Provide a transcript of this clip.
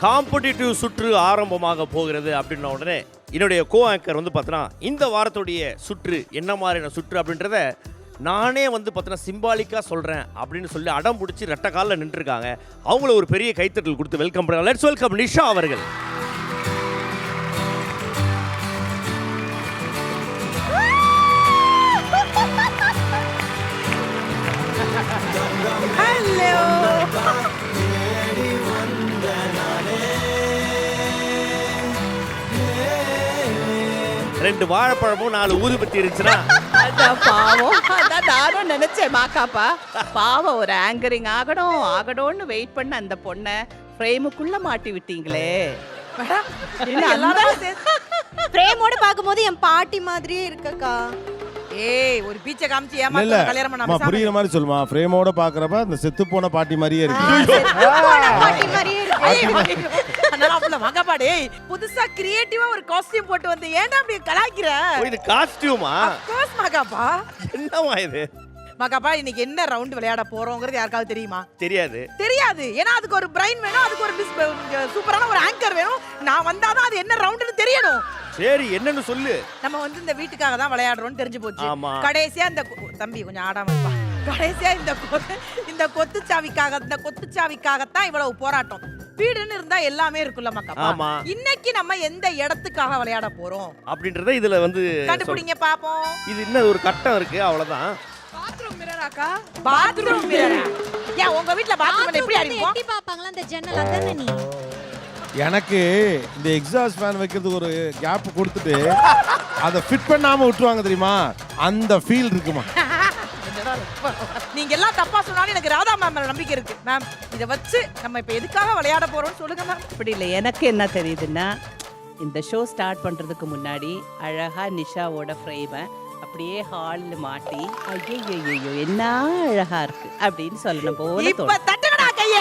Competitive சுற்று ஆரம்பமாக போகிறது அப்படின்ன உடனே என்னுடைய கோ ஆங்கர் வந்து பார்த்தோன்னா இந்த வாரத்துடைய சுற்று என்ன மாதிரியான சுற்று அப்படின்றத நானே வந்து பார்த்தோன்னா சிம்பாலிக்காக சொல்கிறேன் அப்படின்னு சொல்லி அடம் பிடிச்சி ரெட்ட காலில் நின்றுருக்காங்க. அவங்கள ஒரு பெரிய கைத்தட்டல் கொடுத்து வெல்கம் பண்ணுறாங்க. லெட்ஸ் வெல்கம் நிஷா அவர்கள். ரெண்டு வாழைப்பழமும் 4 ஊதுபத்தி இருந்துச்சுன்னா பாவம். அதான் நானும் நினைச்சேன் மாக்காப்பா பாவம் ஒரு ஆங்கரிங் ஆகணும்னு வெயிட் பண்ண அந்த பொண்ணை ஃப்ரேமுக்குள்ள மாட்டி விட்டீங்களே. பிரேமோட பாக்கும்போது என் பாட்டி மாதிரியே இருக்கக்கா. ஏய் ஒரு பீச்சை காமிச்சு ஏமாத்த கல்யாணம் பண்ணாம புரியுற மாதிரி சொல்லுமா. ஃப்ரேமோட பாக்குறப்ப அந்த செத்து போன பாட்டி மாதிரியே இருக்கு. பாட்டி மாதிரியே இருக்கு. அதனால அப்பல மகபாடே புதுசா கிரியேட்டிவா ஒரு காஸ்டியூம் போட்டு வந்து ஏன்டா அப்படி கலாய்க்கிற? இது காஸ்டியூமா? கோஸ் மகபா. என்னமா இது? மகபா இன்னைக்கு என்ன ரவுண்ட் விளையாட போறோம்ங்கிறது யாருக்காவது தெரியுமா? தெரியாது. ஏன்னா அதுக்கு ஒரு பிரைன் வேணும், அதுக்கு ஒரு சூப்பரான ஒரு ஆங்கர் வேணும். நான் வந்தாதான் அது என்ன ரவுண்ட்னு தெரியணும். சரி என்னன்னு சொல்லு. நம்ம வந்து இந்த வீட்டுக்காக தான் விளையாடுறோம்னு தெரிஞ்சு போச்சு. ஆமா. கடைசியா இந்த தம்பி கொஞ்சம் ஆடாம இருப்பா. கடைசியா இந்த கொத்துச்சாவிக்காகத்தான் இவ்வளவு போராட்டம். வீடுன்னு இருந்தா எல்லாமே இருக்குல்ல மக்கா. இன்னைக்கு நம்ம எந்த இடத்துக்காக விளையாட போறோம் அப்படின்றத இதுல வந்து கண்டுபிடிங்க பாப்போம். இது இன்னும் ஒரு கட்டம் இருக்கு அவ்வளவுதான். பாத்ரூம் மிரராக்கா? பாத்ரூம் மிரரா? ஏன் உங்க வீட்ல பாத்ரூம் எப்படி அறிவோம்? எட்டி பாப்பாங்களா அந்த ஜன்னல் அதானே நீ? எனக்கு இந்த எக்ஸாஸ்ட் ஃபேன் வைக்கிறதுக்கு ஒரு கேப் கொடுத்துட்டு அதை ஃபிட் பண்ணாம விட்டுருவாங்க தெரியுமா, அந்த ஃபீல் இருக்குமா. நீங்க எல்லாம் தப்பா சொன்னாலும் எனக்கு ராதா மேம் மேல நம்பிக்கை இருக்கு. மேம் இத வச்சு நம்ம இப்ப எதுக்காக விளையாட போறோம்னு சொல்லுங்க மேம். அப்படி இல்லை, எனக்கு என்ன தெரியுதுன்னா இந்த ஷோ ஸ்டார்ட் பண்றதுக்கு முன்னாடி அழகா நிஷாவோட ஃப்ரேமை அப்படியே ஹாலில் மாட்டி ஐயோ என்ன அழகா இருக்கு அப்படின்னு சொல்லணும் போல. இப்ப தட்டுங்கடா கைய.